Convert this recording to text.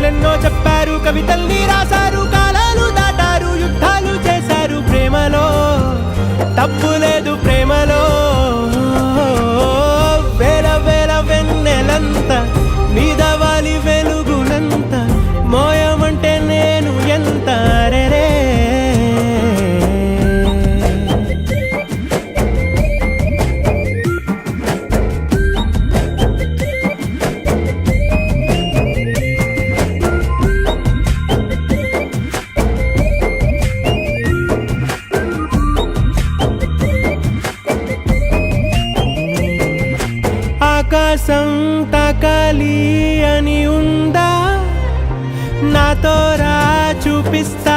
కథలెన్నో చెప్పారు, కవితల్ని రాశారు, కాలాలు దాటారు, యుద్ధాలు చేశారు. ప్రేమలో తప్పు లేదు, ప్రేమలో వేల వేల వెన్నెలంత మీద వాలి వెలుగునంత మోయమంటే నేను ఎంత రే. ఆకాశం తాకాలి అని ఉందా, నాతో రా చూపిస్తా